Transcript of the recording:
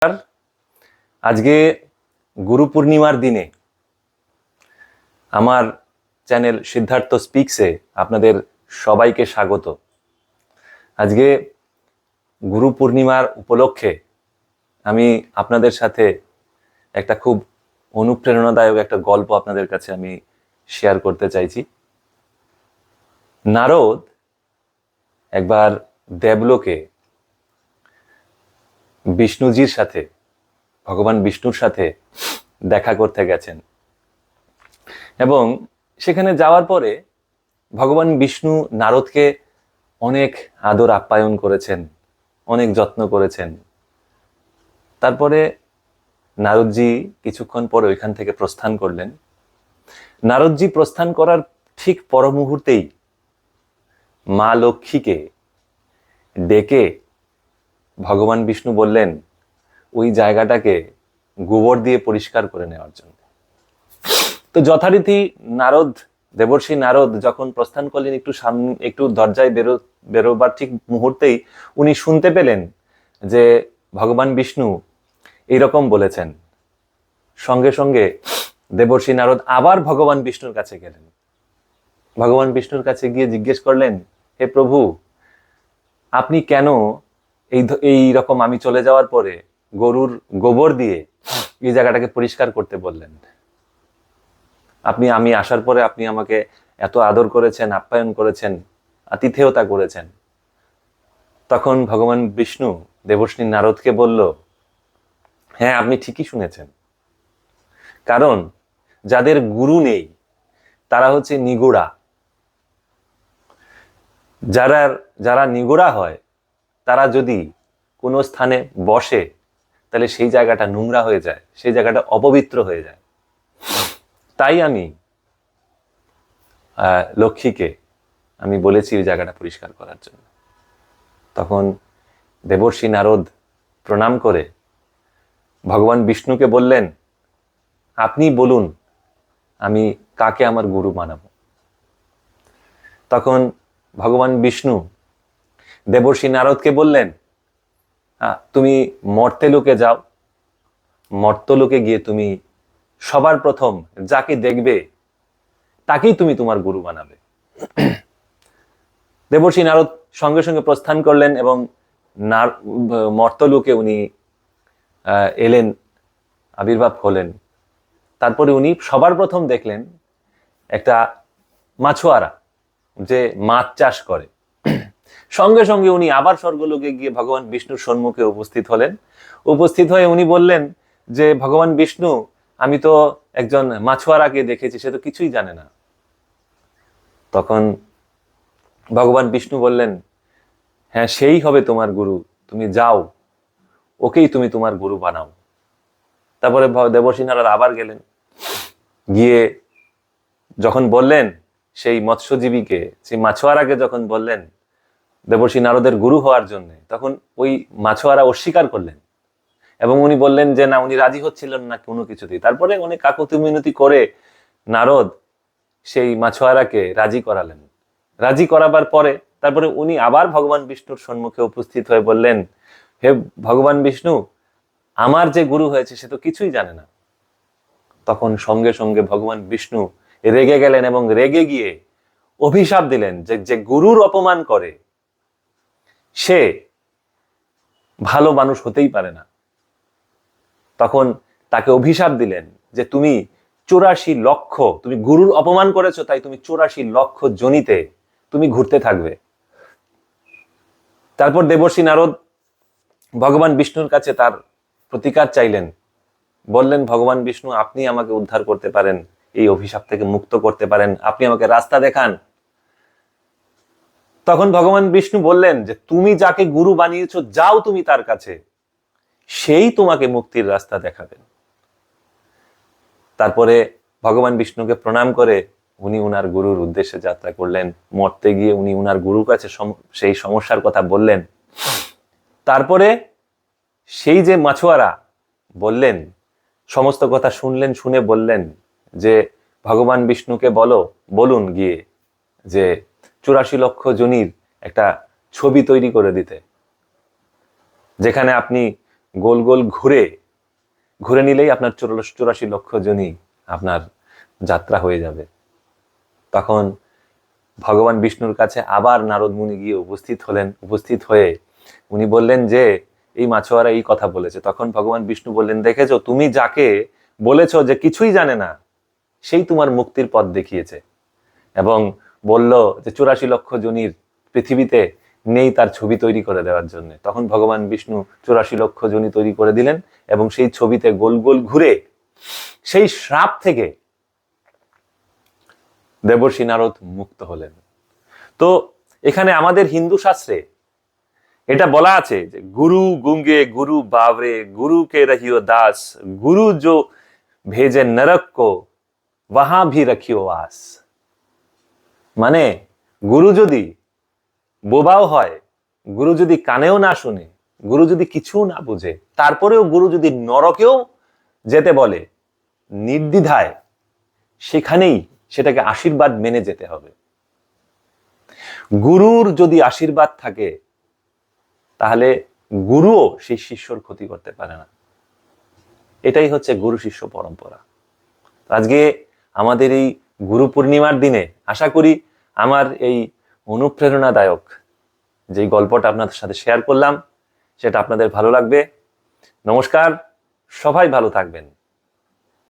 আজকে গুরু পূর্ণিমার দিনে আমার চ্যানেল সিদ্ধার্থ স্পিক্সে আপনাদের সবাইকে স্বাগত। আজকে গুরু পূর্ণিমার উপলক্ষে আমি আপনাদের সাথে একটা খুব অনুপ্রেরণাদায়ক একটা গল্প আপনাদের কাছে আমি শেয়ার করতে চাইছি। নারদ একবার দেবলোকে বিষ্ণুজির সাথে, ভগবান বিষ্ণুর সাথে দেখা করতে গেছেন এবং সেখানে যাওয়ার পরে ভগবান বিষ্ণু নারদকে অনেক আদর আপ্যায়ন করেছেন, অনেক যত্ন করেছেন। তারপরে নারদজি কিছুক্ষণ পরে ওইখান থেকে প্রস্থান করলেন। নারদজি প্রস্থান করার ঠিক পর মুহূর্তেই মা লক্ষ্মীকে ডেকে ভগবান বিষ্ণু বললেন ওই জায়গাটাকে গোবর দিয়ে পরিষ্কার করে নেওয়ার জন্য। তো যথারীতি দেবর্ষি নারদ যখন প্রস্থান করলেন, একটু দরজায় বেরোবার ঠিক মুহূর্তেই উনি শুনতে পেলেন যে ভগবান বিষ্ণু এইরকম বলেছেন। সঙ্গে সঙ্গে দেবর্ষি নারদ আবার ভগবান বিষ্ণুর কাছে গেলেন। ভগবান বিষ্ণুর কাছে গিয়ে জিজ্ঞেস করলেন, হে প্রভু, আপনি কেন এই রকম আমি চলে যাওয়ার পরে গরুর গোবর দিয়ে এই জায়গাটাকে পরিষ্কার করতে বললেন? আমি আসার পরে আপনি আমাকে এত আদর করেছেন, আপ্যায়ন করেছেন, আতিথেয়তা করেছেন। তখন ভগবান বিষ্ণু দেবর্ষি নারদকে বলল, হ্যাঁ, আপনি ঠিকই শুনেছেন। কারণ যাদের গুরু নেই তারা হচ্ছে নিগোড়া। যারা নিগোড়া হয় তারা যদি কোনো স্থানে বসে তাহলে সেই জায়গাটা নোংরা হয়ে যায়, সেই জায়গাটা অপবিত্র হয়ে যায়। তাই আমি লক্ষ্মীকে আমি বলেছি ওই জায়গাটা পরিষ্কার করার জন্য। তখন দেবর্ষি নারদ প্রণাম করে ভগবান বিষ্ণুকে বললেন, আপনি বলুন আমি কাকে আমার গুরু মানাবো। তখন ভগবান বিষ্ণু দেবর্ষি নারদকে বললেন, তুমি মর্ত্যলোকে যাও, মর্ত্যলোকে গিয়ে তুমি সবার প্রথম যাকে দেখবে তাকেই তুমি তোমার গুরু বানাবে। দেবর্ষি নারদ সঙ্গে সঙ্গে প্রস্থান করলেন এবং মর্ত্যলোকে উনি এলেন, আবির্ভাব হলেন। তারপরে উনি সবার প্রথম দেখলেন একটা মাছুয়ারা যে মাছ চাষ করে। সঙ্গে সঙ্গে উনি আবার স্বর্গলোকে গিয়ে ভগবান বিষ্ণুর সম্মুখে উপস্থিত হলেন। উপস্থিত হয়ে উনি বললেন যে ভগবান বিষ্ণু, আমি তো একজন মাছুয়ারাকে দেখেছি, সে তো কিছুই জানে না। তখন ভগবান বিষ্ণু বললেন, হ্যাঁ, সেই হবে তোমার গুরু, তুমি যাও, ওকেই তুমি তোমার গুরু বানাও। তারপরে দেবর্ষি নারদ আবার গেলেন, গিয়ে যখন বললেন সেই মৎস্যজীবীকে, সেই মাছুয়ারাকে যখন বললেন দেবর্ষি নারদের গুরু হওয়ার জন্য, তখন ওই মাছুয়ারা অস্বীকার করলেন এবং উনি বললেন যে না, উনি রাজি হচ্ছিলেন না কোনো কিছুতেই। তারপরে অনেক কাকুতি মিনতি করে নারদ সেই মাছুয়ারাকে রাজি করালেন। রাজি করাবার পরে তারপরে উনি আবার ভগবান বিষ্ণুর সম্মুখে উপস্থিত হয়ে বললেন, হে ভগবান বিষ্ণু, আমার যে গুরু হয়েছে সে তো কিছুই জানে না। তখন সঙ্গে সঙ্গে ভগবান বিষ্ণু রেগে গেলেন এবং রেগে গিয়ে অভিশাপ দিলেন যে গুরুর অপমান করে সে ভালো মানুষ হতেই পারে না। তখন তাকে অভিশাপ দিলেন যে তুমি 84 লক্ষ, তুমি গুরুর অপমান করেছো, তাই তুমি 84 লক্ষ যোনিতে তুমি ঘুরতে থাকবে। তারপর দেবর্ষি নারদ ভগবান বিষ্ণুর কাছে তার প্রতিকার চাইলেন। বললেন, ভগবান বিষ্ণু, আপনি আমাকে উদ্ধার করতে পারেন, এই অভিশাপ থেকে মুক্ত করতে পারেন, আপনি আমাকে রাস্তা দেখান। তখন ভগবান বিষ্ণু বললেন যে তুমি যাকে গুরু বানিয়েছো, যাও তুমি তার কাছে, সেই তোমাকে মুক্তির রাস্তা দেখাবেন। তারপরে ভগবান বিষ্ণুকে প্রণাম করে উনি উনার গুরুর উদ্দেশ্যে যাত্রা করলেন। মরতে গিয়ে উনি উনার গুরুর কাছে সেই সমস্যার কথা বললেন। তারপরে সেই যে মাছুয়ারা বললেন, সমস্ত কথা শুনলেন, শুনে বললেন যে ভগবান বিষ্ণুকে বলুন গিয়ে যে 84 লক্ষ যোনির একটা ছবি তৈরি করে দিতে, যেখানে আপনি গোল গোল ঘুরে ঘুরে নিলেই আপনার 84 লক্ষ যোনি আপনার যাত্রা হয়ে যাবে। তখন ভগবান বিষ্ণুর কাছে আবার নারদ মুনি গিয়ে উপস্থিত হয়ে উনি বললেন যে এই মাছোয়ারা এই কথা বলেছে। তখন ভগবান বিষ্ণু বললেন, দেখেছো, তুমি যাকে বলেছো যে কিছুই জানে না, সেই তোমার মুক্তির পথ দেখিয়েছে, এবং বলল যে 84 লক্ষ যোনির পৃথিবীতে নেই তার ছবি তৈরি করে দেওয়ার জন্য। তখন ভগবান বিষ্ণু 84 লক্ষ যোনি তৈরি করে দিলেন, এবং সেই ছবিতে গোল গোল ঘুরে সেই শ্রাপ থেকে দেবর্ষি নারদ মুক্ত হলেন। তো এখানে আমাদের হিন্দু শাস্ত্রে এটা বলা আছে যে গুরু গুঙ্গে গুরু বাবরে গুরু কে রহিও দাস, গুরু जो भेजे नरक को वहां भी रखियो आस। মানে গুরু যদি বোবাও হয়, গুরু যদি কানেও না শুনে, গুরু যদি কিছু না বুঝে, তারপরেও গুরু যদি নরকেও যেতে বলে নির্দ্বিধায়, সেখানেই সেটাকে আশীর্বাদ মেনে যেতে হবে। গুরুর যদি আশীর্বাদ থাকে তাহলে গুরুও সেই শিষ্যর ক্ষতি করতে পারে না। এটাই হচ্ছে গুরু শিষ্য পরম্পরা। আজকে আমাদের এই গুরু পূর্ণিমার দিনে আশা করি আমার এই অনুপ্রেরণাদায়ক যে গল্পটা আপনাদের সাথে শেয়ার করলাম সেটা আপনাদের ভালো লাগবে। নমস্কার, সবাই ভালো থাকবেন।